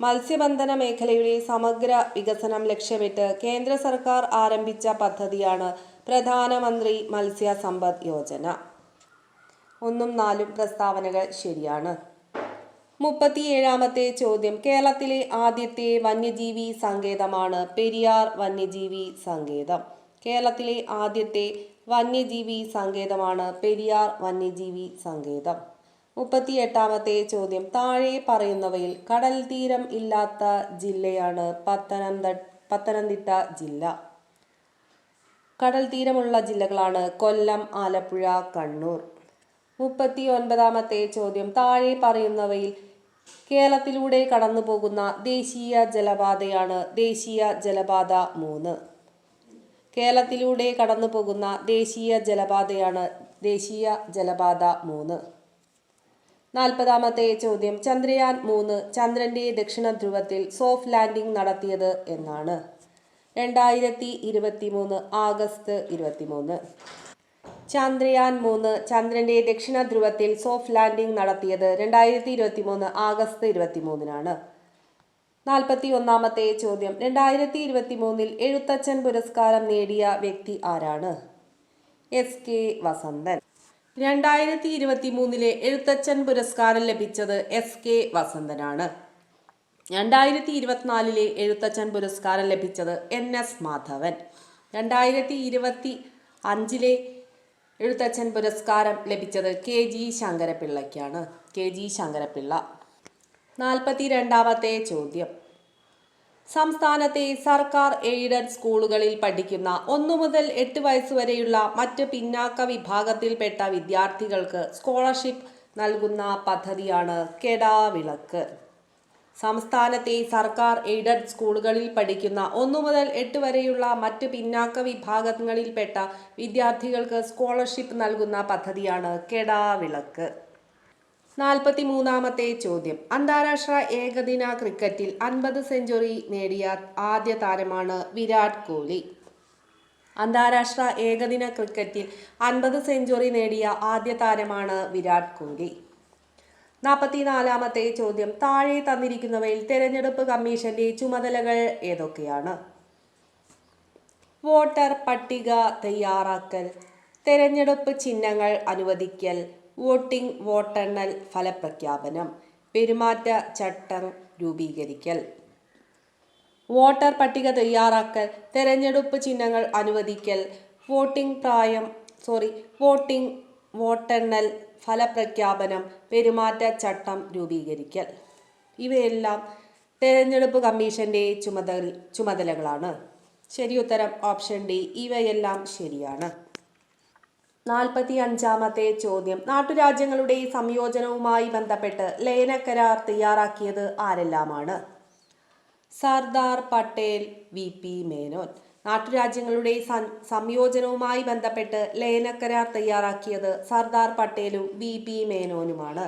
മത്സ്യബന്ധന മേഖലയുടെ സമഗ്ര വികസനം ലക്ഷ്യമിട്ട് കേന്ദ്ര സർക്കാർ ആരംഭിച്ച പദ്ധതിയാണ് പ്രധാനമന്ത്രി മത്സ്യ സമ്പദ് യോജന. 1, 4 പ്രസ്താവനകൾ ശരിയാണ്. 37-ാമത്തെ ചോദ്യം. കേരളത്തിലെ ആദ്യത്തെ വന്യജീവി സങ്കേതമാണ് പെരിയാർ വന്യജീവി സങ്കേതം. കേരളത്തിലെ ആദ്യത്തെ വന്യജീവി സങ്കേതമാണ് പെരിയാർ വന്യജീവി സങ്കേതം. 38-ാമത്തെ ചോദ്യം. താഴെ പറയുന്നവയിൽ കടൽ തീരം ഇല്ലാത്ത ജില്ലയാണ് പത്തനംതിട്ട ജില്ല. കടൽ തീരമുള്ള ജില്ലകളാണ് കൊല്ലം, ആലപ്പുഴ, കണ്ണൂർ. 39-ാമത്തെ ചോദ്യം. താഴെ പറയുന്നവയിൽ കേരളത്തിലൂടെ കടന്നു പോകുന്ന ദേശീയ ജലപാതയാണ് ദേശീയ ജലപാത 3. കേരളത്തിലൂടെ കടന്നു പോകുന്ന ദേശീയ ജലപാതയാണ് ദേശീയ ജലപാത 3. 40-ാമത്തെ ചോദ്യം. ചന്ദ്രയാൻ 3 ചന്ദ്രന്റെ ദക്ഷിണ ധ്രുവത്തിൽ സോഫ്റ്റ് ലാൻഡിംഗ് നടത്തിയത് എന്നാണ്? 2023 ആഗസ്റ്റ് 23. ചന്ദ്രയാൻ 3 ചന്ദ്രന്റെ ദക്ഷിണ ധ്രുവത്തിൽ സോഫ്റ്റ് ലാൻഡിംഗ് നടത്തിയത് 2023 ആഗസ്റ്റ് 23-നാണ്. 41-ാമത്തെ ചോദ്യം. 2023 എഴുത്തച്ഛൻ പുരസ്കാരം നേടിയ വ്യക്തി ആരാണ്? SK വസന്തൻ. 2023 എഴുത്തച്ഛൻ പുരസ്കാരം ലഭിച്ചത് SK വസന്തനാണ്. 2024 എഴുത്തച്ഛൻ പുരസ്കാരം ലഭിച്ചത് NS മാധവൻ. 2025 എഴുത്തച്ഛൻ പുരസ്കാരം ലഭിച്ചത് KG ശങ്കരപിള്ളയ്ക്കാണ്. KG ശങ്കരപിള്ള. 42-ാമത്തെ ചോദ്യം. സംസ്ഥാനത്തെ സർക്കാർ എയ്ഡഡ് സ്കൂളുകളിൽ പഠിക്കുന്ന 1 മുതൽ 8 വയസ്സുവരെയുള്ള മറ്റ് പിന്നാക്ക വിഭാഗത്തിൽപ്പെട്ട വിദ്യാർത്ഥികൾക്ക് സ്കോളർഷിപ്പ് നൽകുന്ന പദ്ധതിയാണ് കെടാവിളക്ക്. സംസ്ഥാനത്തെ സർക്കാർ എയ്ഡഡ് സ്കൂളുകളിൽ പഠിക്കുന്ന 1 മുതൽ 8 വരെയുള്ള മറ്റ് പിന്നാക്ക 43-ാമത്തെ ചോദ്യം. അന്താരാഷ്ട്ര ഏകദിന ക്രിക്കറ്റിൽ 50 സെഞ്ചുറി നേടിയ ആദ്യ താരമാണ് വിരാട് കോഹ്ലി. അന്താരാഷ്ട്ര ഏകദിന ക്രിക്കറ്റിൽ 50 സെഞ്ചുറി നേടിയ ആദ്യ താരമാണ് വിരാട് കോഹ്ലി. 44-ാമത്തെ ചോദ്യം. താഴെ തന്നിരിക്കുന്നവയിൽ തെരഞ്ഞെടുപ്പ് കമ്മീഷന്റെ ചുമതലകൾ ഏതൊക്കെയാണ്? വോട്ടർ പട്ടിക തയ്യാറാക്കൽ, തെരഞ്ഞെടുപ്പ് ചിഹ്നങ്ങൾ അനുവദിക്കൽ, വോട്ടിംഗ്, വോട്ടെണ്ണൽ, ഫലപ്രഖ്യാപനം, പെരുമാറ്റച്ചട്ടം രൂപീകരിക്കൽ. വോട്ടർ പട്ടിക തയ്യാറാക്കൽ, തെരഞ്ഞെടുപ്പ് ചിഹ്നങ്ങൾ അനുവദിക്കൽ, വോട്ടിംഗ്, വോട്ടെണ്ണൽ, ഫലപ്രഖ്യാപനം, പെരുമാറ്റച്ചട്ടം രൂപീകരിക്കൽ. ഇവയെല്ലാം തെരഞ്ഞെടുപ്പ് കമ്മീഷന്റെ ചുമതലകളാണ്. ശരിയുത്തരം ഓപ്ഷൻ ഡി, ഇവയെല്ലാം ശരിയാണ്. 45-ാമത്തെ ചോദ്യം. നാട്ടുരാജ്യങ്ങളുടെ സംയോജനവുമായി ബന്ധപ്പെട്ട് ലയനക്കരാർ തയ്യാറാക്കിയത് ആരെല്ലാമാണ്? സർദാർ പട്ടേൽ, VP മേനോൻ. നാട്ടുരാജ്യങ്ങളുടെ സംയോജനവുമായി ബന്ധപ്പെട്ട് ലയനക്കരാർ തയ്യാറാക്കിയത് സർദാർ പട്ടേലും VP മേനോനുമാണ്.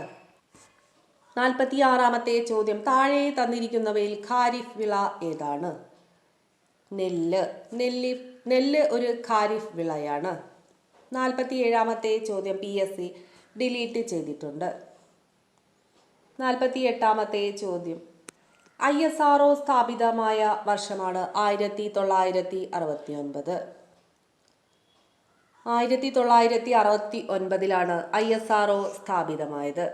46-ാമത്തെ ചോദ്യം. താഴെ തന്നിരിക്കുന്നവയിൽ ഖാരിഫ് വിള ഏതാണ്? നെല്ല് ഒരു ഖാരിഫ് വിളയാണ്. 47-ാമത്തെ ചോദ്യം PSC ഡിലീറ്റ് ചെയ്തിട്ടുണ്ട്. 48-ാമത്തെ ചോദ്യം. ISRO സ്ഥാപിതമായ വർഷമാണ് 1969. 1969-ലാണ് ISRO സ്ഥാപിതമായത്.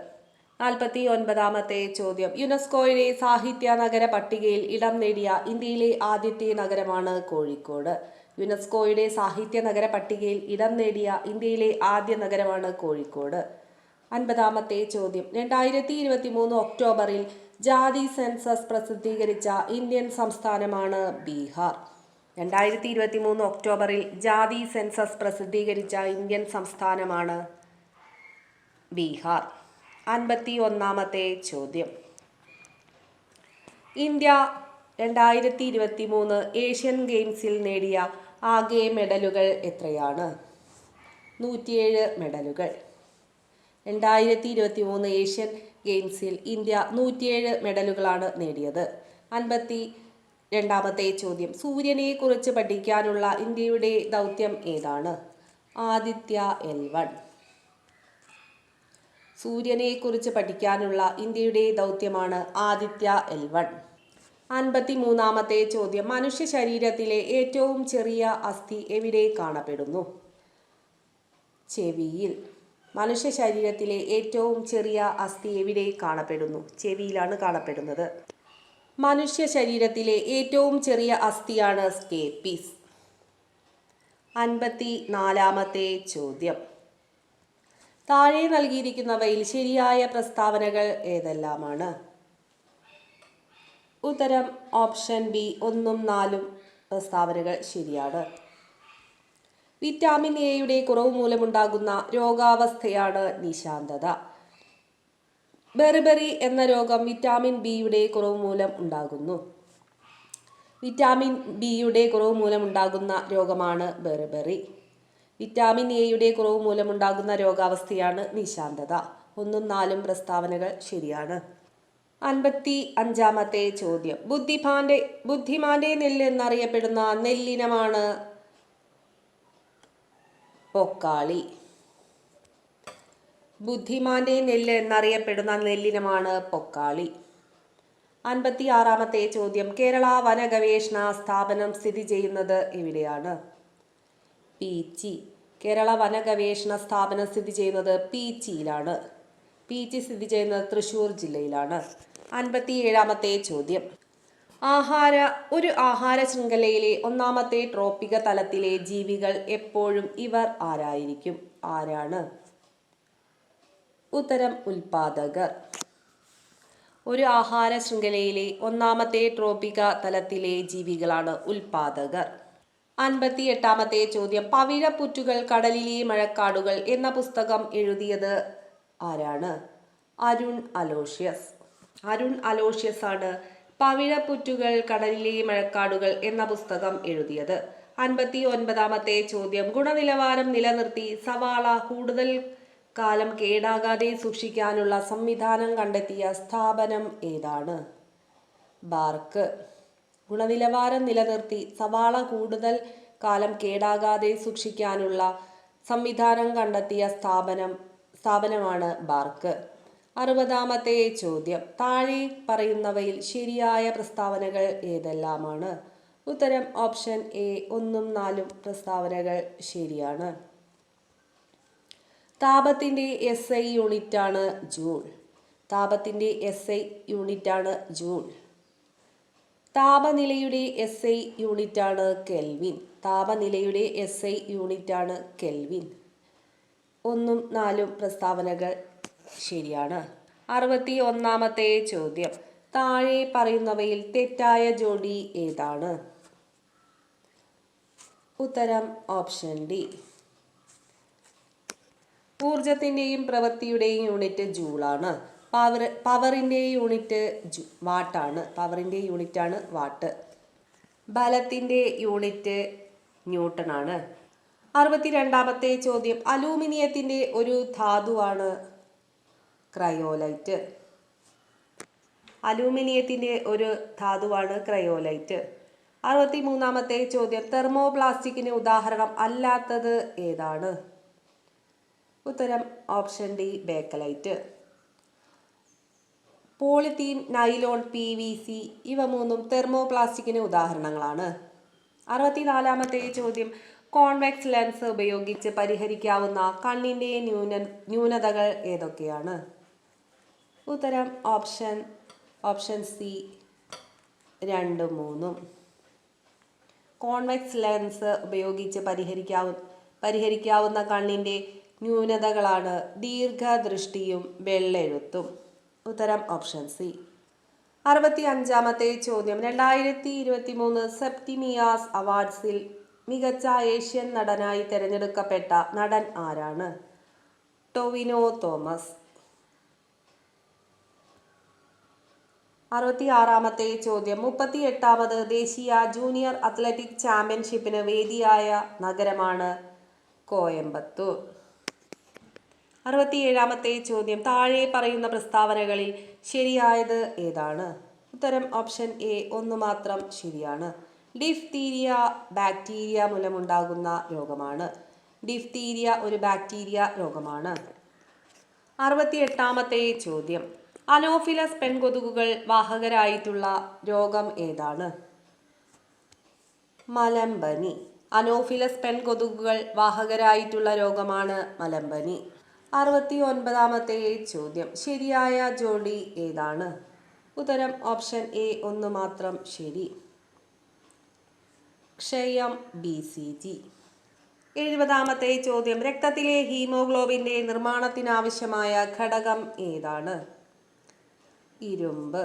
49-ാമത്തെ ചോദ്യം. യുനെസ്കോയുടെ സാഹിത്യ നഗര പട്ടികയിൽ ഇടം നേടിയ ഇന്ത്യയിലെ ആദ്യത്തെ നഗരമാണ് കോഴിക്കോട്. യുനെസ്കോയുടെ സാഹിത്യ നഗര പട്ടികയിൽ ഇടം നേടിയ ഇന്ത്യയിലെ ആദ്യ നഗരമാണ് കോഴിക്കോട്. 50-ാമത്തെ ചോദ്യം. 2023 ഒക്ടോബറിൽ ജാതി സെൻസസ് പ്രസിദ്ധീകരിച്ച ഇന്ത്യൻ സംസ്ഥാനമാണ് ബീഹാർ. 2023 ഒക്ടോബറിൽ ജാതി സെൻസസ് പ്രസിദ്ധീകരിച്ച ഇന്ത്യൻ സംസ്ഥാനമാണ് ബീഹാർ. 51-ാമത്തെ ചോദ്യം. ഇന്ത്യ 2023 ഏഷ്യൻ ഗെയിംസിൽ നേടിയ ആകെ മെഡലുകൾ എത്രയാണ്? 107 മെഡലുകൾ. 2023 ഏഷ്യൻ ഗെയിംസിൽ ഇന്ത്യ 107 മെഡലുകളാണ് നേടിയത്. 52-ാമത്തെ ചോദ്യം. സൂര്യനെ കുറിച്ച് പഠിക്കാനുള്ള ഇന്ത്യയുടെ ദൗത്യം ഏതാണ്? ആദിത്യ L1. സൂര്യനെ കുറിച്ച് പഠിക്കാനുള്ള ഇന്ത്യയുടെ ദൗത്യമാണ് ആദിത്യ L1. 53-ാമത്തെ ചോദ്യം. മനുഷ്യ ശരീരത്തിലെ ഏറ്റവും ചെറിയ അസ്ഥി എവിടെ കാണപ്പെടുന്നു? ചെവിയിൽ. മനുഷ്യ ശരീരത്തിലെ ഏറ്റവും ചെറിയ അസ്ഥി എവിടെ കാണപ്പെടുന്നു? ചെവിയിലാണ് കാണപ്പെടുന്നത്. മനുഷ്യ ശരീരത്തിലെ ഏറ്റവും ചെറിയ അസ്ഥിയാണ് സ്കേപ്പീസ്. 54-ാമത്തെ ചോദ്യം. താഴെ നൽകിയിരിക്കുന്നവയിൽ ശരിയായ പ്രസ്താവനകൾ ഏതെല്ലാമാണ്? ഉത്തരം ഓപ്ഷൻ ബി, 1ഉം 4ഉം പ്രസ്താവനകൾ ശരിയാണ്. വിറ്റാമിൻ എയുടെ കുറവ് മൂലമുണ്ടാകുന്ന രോഗാവസ്ഥയാണ് നിശാന്തത. ബെറിബറി എന്ന രോഗം വിറ്റാമിൻ ബിയുടെ കുറവ് മൂലം ഉണ്ടാകുന്നു. വിറ്റാമിൻ ബിയുടെ കുറവ് മൂലമുണ്ടാകുന്ന രോഗമാണ് ബെറിബറി. വിറ്റാമിൻ എയുടെ കുറവ് മൂലമുണ്ടാകുന്ന രോഗാവസ്ഥയാണ് നിശാന്തത. 1ഉം 4ഉം പ്രസ്താവനകൾ ശരിയാണ്. 55-ാമത്തെ ചോദ്യം. ബുദ്ധിമാന്റെ നെല്ല് എന്നറിയപ്പെടുന്ന നെല്ലിനമാണ് പൊക്കാളി. ബുദ്ധിമാന്റെ നെല്ല് എന്നറിയപ്പെടുന്ന നെല്ലിനമാണ് പൊക്കാളി. 56-ാമത്തെ ചോദ്യം. കേരള വന ഗവേഷണ സ്ഥാപനം സ്ഥിതി ചെയ്യുന്നത് എവിടെയാണ്? പീച്ചി. കേരള വന ഗവേഷണ സ്ഥാപനം സ്ഥിതി ചെയ്യുന്നത് പീച്ചിയിലാണ്. പീച്ചി സ്ഥിതി ചെയ്യുന്നത് തൃശ്ശൂർ ജില്ലയിലാണ്. 57-ാമത്തെ ചോദ്യം. ഒരു ആഹാര ശൃംഖലയിലെ ഒന്നാമത്തെ ട്രോപ്പിക തലത്തിലെ ജീവികൾ എപ്പോഴും ഇവർ ആരാണ്? ഉത്തരം ഉൽപാദകർ. ഒരു ആഹാര ശൃംഖലയിലെ ഒന്നാമത്തെ ട്രോപ്പിക തലത്തിലെ ജീവികളാണ് ഉൽപാദകർ. 58-ാമത്തെ ചോദ്യം. പവിഴപ്പുറ്റുകൾ കടലിലെ മഴക്കാടുകൾ എന്ന പുസ്തകം എഴുതിയത് ആരാണ്? അരുൺ അലോഷ്യസ് ആണ് പവിഴപ്പുറ്റുകൾ കടലിലെ മഴക്കാടുകൾ എന്ന പുസ്തകം എഴുതിയത്. 59-ാമത്തെ ചോദ്യം. ഗുണനിലവാരം നിലനിർത്തി സവാള കൂടുതൽ കാലം കേടാകാതെ സൂക്ഷിക്കാനുള്ള സംവിധാനം കണ്ടെത്തിയ സ്ഥാപനം ഏതാണ്? ബാർക്ക്. ഗുണനിലവാരം നിലനിർത്തി സവാള കൂടുതൽ കാലം കേടാകാതെ സൂക്ഷിക്കാനുള്ള സംവിധാനം കണ്ടെത്തിയ സ്ഥാപനമാണ് ബാർക്ക്. 60-ാമത്തെ ചോദ്യം. താഴെ പറയുന്നവയിൽ ശരിയായ പ്രസ്താവനകൾ ഏതെല്ലാമാണ്? ഉത്തരം ഓപ്ഷൻ എ 1ഉം 4ഉം പ്രസ്താവനകൾ ശരിയാണ്. താപത്തിന്റെ SI യൂണിറ്റാണ് ജൂൾ. താപത്തിന്റെ SI യൂണിറ്റാണ് ജൂൾ. താപനിലയുടെ SI യൂണിറ്റാണ് കെൽവിൻ. താപനിലയുടെ SI യൂണിറ്റാണ് കെൽവിൻ. 1ഉം 4ഉം പ്രസ്താവനകൾ ശരിയാണ്. 61-ാമത്തെ ചോദ്യം. താഴെ പറയുന്നവയിൽ തെറ്റായ ജോഡി ഏതാണ്? ഉത്തരം ഓപ്ഷൻ ഡി. ഊർജത്തിന്റെയും പ്രവൃത്തിയുടെയും യൂണിറ്റ് ജൂളാണ്. പവറിന്റെ യൂണിറ്റ് വാട്ടാണ്. പവറിന്റെ യൂണിറ്റാണ് വാട്ട്. ബലത്തിന്റെ യൂണിറ്റ് ന്യൂട്ടനാണ്. 62-ാമത്തെ ചോദ്യം. അലൂമിനിയത്തിന്റെ ഒരു ധാതുവാണ് ക്രയോലൈറ്റ്. അലൂമിനിയത്തിന്റെ ഒരു ധാതുവാണ് ക്രയോലൈറ്റ്. 63-ാമത്തെ ചോദ്യം. തെർമോപ്ലാസ്റ്റിക്കിന് ഉദാഹരണം അല്ലാത്തത് ഏതാണ്? ഉത്തരം option D Bakelite. Polythene, nylon, PVC ഇവ മൂന്നും തെർമോപ്ലാസ്റ്റിക്കിന് ഉദാഹരണങ്ങളാണ്. 64-ാമത്തെ ചോദ്യം. കോൺവെക്സ് ലെൻസ് ഉപയോഗിച്ച് പരിഹരിക്കാവുന്ന കണ്ണിന്റെ ന്യൂനതകൾ ഏതൊക്കെയാണ്? ഉത്തരം ഓപ്ഷൻ സി 2ഉം 3ഉം. കോൺവെക്സ് ലെൻസ് ഉപയോഗിച്ച് പരിഹരിക്കാവുന്ന കണ്ണിന്റെ ന്യൂനതകളാണ് ദീർഘദൃഷ്ടിയും വെള്ളെഴുത്തും. ഉത്തരം ഓപ്ഷൻ സി. 65-ാമത്തെ ചോദ്യം. 2023 സെപ്റ്റിമിയാസ് അവാർഡ്സിൽ മികച്ച ഏഷ്യൻ നടനായി തിരഞ്ഞെടുക്കപ്പെട്ട നടൻ ആരാണ്? ടൊവിനോ തോമസ്. 66-ാമത്തെ ചോദ്യം. 38-ാമത് ദേശീയ ജൂനിയർ അത്ലറ്റിക് ചാമ്പ്യൻഷിപ്പിന് വേദിയായ നഗരമാണ് കോയമ്പത്തൂർ. 67-ാമത്തെ ചോദ്യം. താഴെ പറയുന്ന പ്രസ്താവനകളിൽ ശരിയായത് ഏതാണ്? ഉത്തരം ഓപ്ഷൻ എ 1 മാത്രം ശരിയാണ്. ഡിഫ്തീരിയ ബാക്ടീരിയ മൂലമുണ്ടാകുന്ന രോഗമാണ്. ഡിഫ്തീരിയ ഒരു ബാക്ടീരിയ രോഗമാണ്. 68-ാമത്തെ ചോദ്യം. അനോഫിലസ് പെൺകൊതുകുകൾ വാഹകരായിട്ടുള്ള രോഗം ഏതാണ്? മലമ്പനി. അനോഫിലസ് പെൺകൊതുകുകൾ വാഹകരായിട്ടുള്ള രോഗമാണ് മലമ്പനി. 69-ാമത്തെ ചോദ്യം. ശരിയായ ജോഡി ഏതാണ്? ഉത്തരം ഓപ്ഷൻ എ 1 മാത്രം ശരി. ക്ഷയം BCG. 70-ാമത്തെ ചോദ്യം. രക്തത്തിലെ ഹീമോഗ്ലോബിന്റെ നിർമ്മാണത്തിനാവശ്യമായ ഘടകം ഏതാണ്? ഇരുമ്പ്.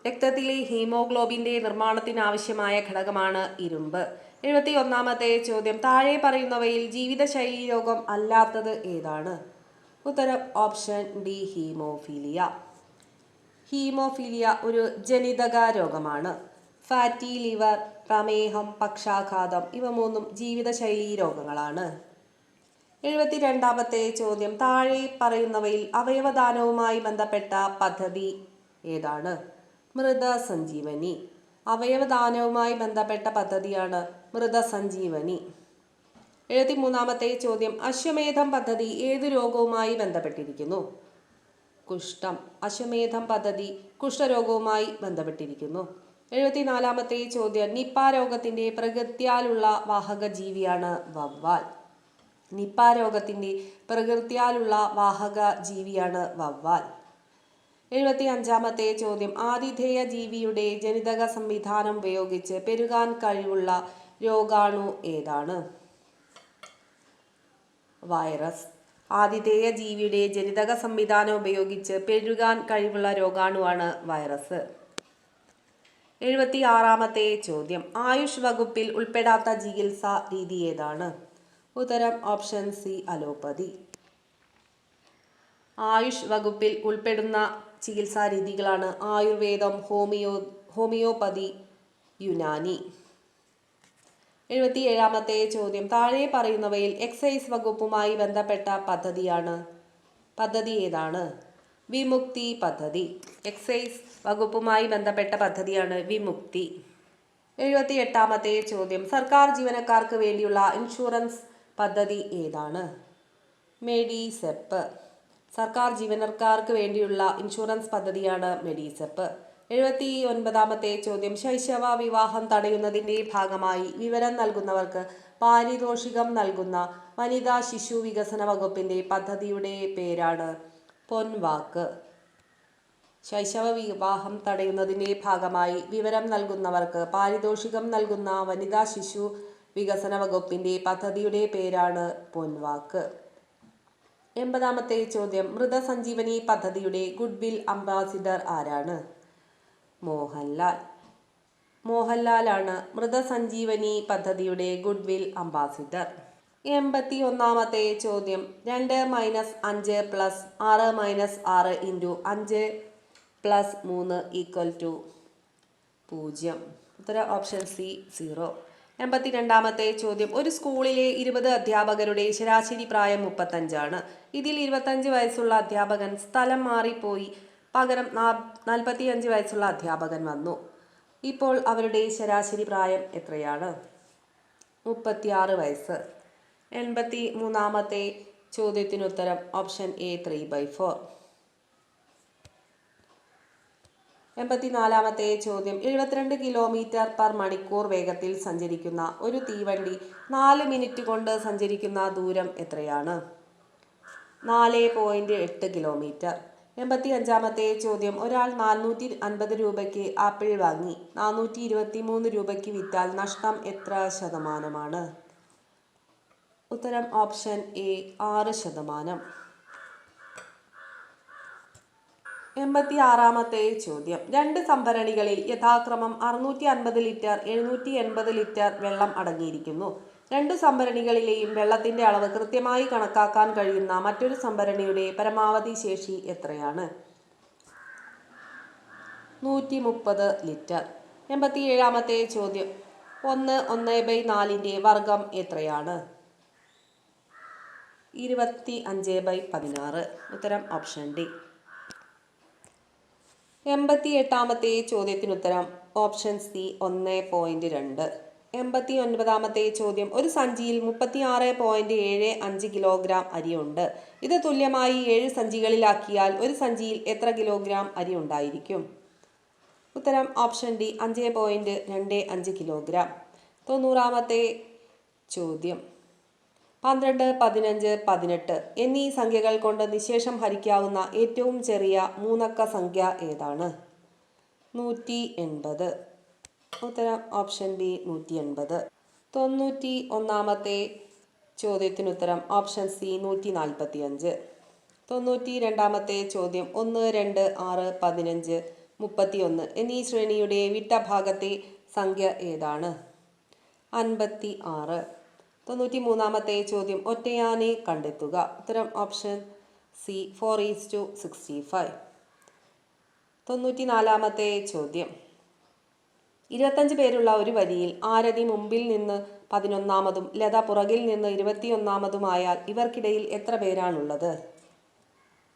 രക്തത്തിലെ ഹീമോഗ്ലോബിന്റെ നിർമ്മാണത്തിനാവശ്യമായ ഘടകമാണ് ഇരുമ്പ്. 71-ാമത്തെ ചോദ്യം. താഴെ പറയുന്നവയിൽ ജീവിതശൈലി രോഗം അല്ലാത്തത് ഏതാണ്? ഉത്തരം ഓപ്ഷൻ ഡി ഹീമോഫീലിയ. ഹീമോഫീലിയ ഒരു ജനിതക രോഗമാണ്. ഫാറ്റി ലിവർ, പ്രമേഹം, പക്ഷാഘാതം ഇവ മൂന്നും ജീവിതശൈലി രോഗങ്ങളാണ്. 72-ാമത്തെ ചോദ്യം. താഴെ പറയുന്നവയിൽ അവയവദാനവുമായി ബന്ധപ്പെട്ട പദ്ധതി ഏതാണ്? മൃതസഞ്ജീവനി. അവയവദാനവുമായി ബന്ധപ്പെട്ട പദ്ധതിയാണ് മൃതസഞ്ജീവനി. 73-ാമത്തെ ചോദ്യം. അശ്വമേധം പദ്ധതി ഏതു രോഗവുമായി ബന്ധപ്പെട്ടിരിക്കുന്നു? കുഷ്ഠം. അശ്വമേധം പദ്ധതി കുഷ്ഠരോഗവുമായി ബന്ധപ്പെട്ടിരിക്കുന്നു. 74-ാമത്തെ ചോദ്യം. നിപ്പ രോഗത്തിന്റെ പ്രകൃത്യാലുള്ള വാഹക ജീവിയാണ് വവ്വാൽ. നിപ്പ രോഗത്തിന്റെ പ്രകൃത്യാലുള്ള വാഹക ജീവിയാണ് വവ്വാൽ. 75-ാമത്തെ ചോദ്യം. ആതിഥേയ ജീവിയുടെ ജനിതക സംവിധാനം ഉപയോഗിച്ച് പെരുകാൻ കഴിവുള്ള രോഗാണു ഏതാണ്? വൈറസ്. ആതിഥേയ ജീവിയുടെ ജനിതക സംവിധാനം ഉപയോഗിച്ച് പെരുകാൻ കഴിവുള്ള രോഗാണുവാണ് വൈറസ്. 76-ാമത്തെ ചോദ്യം. ആയുഷ് വകുപ്പിൽ ഉൾപ്പെടാത്ത ചികിത്സാ രീതി ഏതാണ്? ഉത്തരം ഓപ്ഷൻ സി അലോപ്പതി. ആയുഷ് വകുപ്പിൽ ഉൾപ്പെടുന്ന ചികിത്സാ രീതികളാണ് ആയുർവേദം, ഹോമിയോപ്പതി, യുനാനി. 77-ാമത്തെ ചോദ്യം താഴെ പറയുന്നവയിൽ എക്സൈസ് വകുപ്പുമായി ബന്ധപ്പെട്ട പദ്ധതി ഏതാണ്? വിമുക്തി പദ്ധതി. എക്സൈസ് വകുപ്പുമായി ബന്ധപ്പെട്ട പദ്ധതിയാണ് വിമുക്തി. 78-ാമത്തെ ചോദ്യം സർക്കാർ ജീവനക്കാർക്ക് വേണ്ടിയുള്ള ഇൻഷുറൻസ് പദ്ധതി ഏതാണ്? മെഡിസെപ്പ്. സർക്കാർ ജീവനക്കാർക്ക് വേണ്ടിയുള്ള ഇൻഷുറൻസ് പദ്ധതിയാണ് മെഡിസെപ്പ്. 79-ാമത്തെ ചോദ്യം ശൈശവ വിവാഹം തടയുന്നതിൻ്റെ ഭാഗമായി വിവരം നൽകുന്നവർക്ക് പാരിതോഷികം നൽകുന്ന വനിതാ ശിശു വികസന വകുപ്പിൻ്റെ പദ്ധതിയുടെ പേരാണ് പൊൻവാക്ക്. ശൈശവ വിവാഹം തടയുന്നതിൻ്റെ ഭാഗമായി വിവരം നൽകുന്നവർക്ക് പാരിതോഷികം നൽകുന്ന വനിതാ ശിശു വികസന വകുപ്പിൻ്റെ പദ്ധതിയുടെ പേരാണ് പൊൻവാക്ക്. 80-ാമത്തെ ചോദ്യം മൃതസഞ്ജീവനി പദ്ധതിയുടെ ഗുഡ്വിൽ അംബാസിഡർ ആരാണ്? മോഹൻലാലാണ് മൃതസഞ്ജീവനി പദ്ധതിയുടെ ഗുഡ്വിൽ അംബാസിഡർ. 81-ാമത്തെ ചോദ്യം 2 - 5 + 6 - 6 × 5 + 3 = 0. ഉത്തരം ഓപ്ഷൻ സി 0. 82-ാമത്തെ ചോദ്യം ഒരു സ്കൂളിലെ 20 അധ്യാപകരുടെ ശരാശരി പ്രായം 35 ആണ്. ഇതിൽ 25 വയസ്സുള്ള അധ്യാപകൻ സ്ഥലം മാറിപ്പോയി പകരം 45 വയസ്സുള്ള അധ്യാപകൻ വന്നു. ഇപ്പോൾ അവരുടെ ശരാശരി പ്രായം എത്രയാണ്? 36 വയസ്സ്. 83-ാമത്തെ ചോദ്യത്തിനുത്തരം ഓപ്ഷൻ എ 3/4. 84-ാമത്തെ ചോദ്യം 72 km/മണിക്കൂർ വേഗത്തിൽ സഞ്ചരിക്കുന്ന ഒരു തീവണ്ടി 4 മിനിറ്റ് കൊണ്ട് സഞ്ചരിക്കുന്ന ദൂരം എത്രയാണ്? 4.8 കിലോമീറ്റർ. 85-ാമത്തെ ചോദ്യം ഒരാൾ 450 രൂപയ്ക്ക് ആപ്പിൾ വാങ്ങി 423 രൂപയ്ക്ക് വിറ്റാൽ നഷ്ടം എത്ര ശതമാനമാണ്? ഉത്തരം ഓപ്ഷൻ എ 6%. 86-ാമത്തെ ചോദ്യം 2 സംഭരണികളിൽ യഥാക്രമം 650 ലിറ്റർ 780 ലിറ്റർ വെള്ളം അടങ്ങിയിരിക്കുന്നു. 2 സംഭരണികളിലെയും വെള്ളത്തിന്റെ അളവ് കൃത്യമായി കണക്കാക്കാൻ കഴിയുന്ന മറ്റൊരു സംഭരണിയുടെ പരമാവധി ശേഷി എത്രയാണ്? 130 ലിറ്റർ. 87-ാമത്തെ ചോദ്യം 1/4ന്റെ വർഗം എത്രയാണ്? 25/16. ഉത്തരം ഓപ്ഷൻ ഡി. 88-ാമത്തെ ചോദ്യത്തിനുത്തരം ഓപ്ഷൻ സി 1.2. 89-ാമത്തെ ചോദ്യം ഒരു സഞ്ചിയിൽ 36.75 കിലോഗ്രാം അരിയുണ്ട്. ഇത് തുല്യമായി 7 സഞ്ചികളിലാക്കിയാൽ ഒരു സഞ്ചിയിൽ എത്ര കിലോഗ്രാം അരി ഉണ്ടായിരിക്കും? ഉത്തരം ഓപ്ഷൻ ഡി 5.25 കിലോഗ്രാം. 90-ാമത്തെ ചോദ്യം 12, 15, 18 എന്നീ സംഖ്യകൾ കൊണ്ട് നിശേഷം ഹരിക്കാവുന്ന ഏറ്റവും ചെറിയ 3 അക്ക സംഖ്യ ഏതാണ്? 180. ഉത്തരം ഓപ്ഷൻ ബി 180. 91-ാമത്തെ ചോദ്യത്തിനുത്തരം ഓപ്ഷൻ സി 145. 92-ാമത്തെ ചോദ്യം 1, 2, 6, 15, 31 എന്നീ ശ്രേണിയുടെ വിട്ട ഭാഗത്തെ സംഖ്യ ഏതാണ്? 56. 93-ാമത്തെ ചോദ്യം ഒറ്റയാനെ കണ്ടെത്തുക. ഉത്തരം ഓപ്ഷൻ സി 4:65. 94-ാമത്തെ ചോദ്യം 25 പേരുള്ള ഒരു വരിയിൽ ആരതി മുമ്പിൽ നിന്ന് 11-ാമതും ലത പുറകിൽ നിന്ന് 21-ാമതുമായാൽ ഇവർക്കിടയിൽ എത്ര പേരാണുള്ളത്?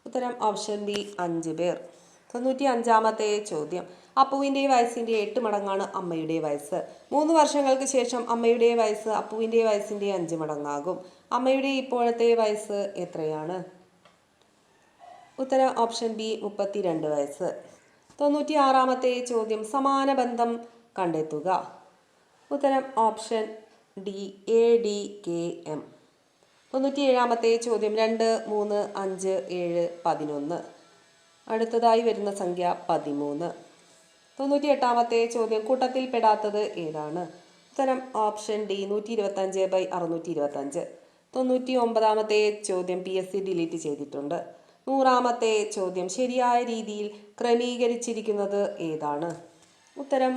ഉത്തരം ഓപ്ഷൻ ബി 5 പേർ. 95-ാമത്തെ ചോദ്യം അപ്പുവിൻ്റെ വയസ്സിൻ്റെ 8 മടങ്ങാണ് അമ്മയുടെ വയസ്സ്. 3 വർഷങ്ങൾക്ക് ശേഷം അമ്മയുടെ വയസ്സ് അപ്പുവിൻ്റെ വയസ്സിൻ്റെ 5 മടങ്ങാകും. അമ്മയുടെ ഇപ്പോഴത്തെ വയസ്സ് എത്രയാണ്? ഉത്തരം ഓപ്ഷൻ ബി 32 വയസ്സ്. 96-ാമത്തെ ചോദ്യം സമാന ബന്ധം കണ്ടെത്തുക. ഉത്തരം ഓപ്ഷൻ ഡി ADKM. 97-ാമത്തെ ചോദ്യം 2, 3, 5, 7, 11. അടുത്തതായി വരുന്ന സംഖ്യ 13. 98-ാമത്തെ ചോദ്യം കൂട്ടത്തിൽ പെടാത്തത് ഏതാണ്? ഉത്തരം ഓപ്ഷൻ ഡി 125/625. 99-ാമത്തെ ചോദ്യം PSC ഡിലീറ്റ് ചെയ്തിട്ടുണ്ട്. 100-ാമത്തെ ചോദ്യം ശരിയായ രീതിയിൽ ക്രമീകരിച്ചിരിക്കുന്നത് ഏതാണ്? ഉത്തരം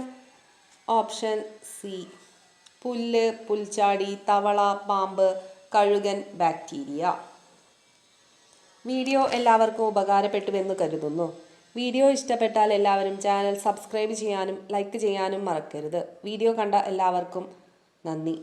ഓപ്ഷൻ സി പുല്ല്, പുൽച്ചാടി, തവള, പാമ്പ്, കഴുകൻ, ബാക്ടീരിയ. വീഡിയോ എല്ലാവർക്കും ഉപകാരപ്പെട്ടുവെന്ന് കരുതുന്നു. വീഡിയോ ഇഷ്ടപ്പെട്ടാൽ എല്ലാവരും ചാനൽ സബ്സ്ക്രൈബ് ചെയ്യാനും ലൈക്ക് ചെയ്യാനും മറക്കരുത്. വീഡിയോ കണ്ട എല്ലാവർക്കും നന്ദി.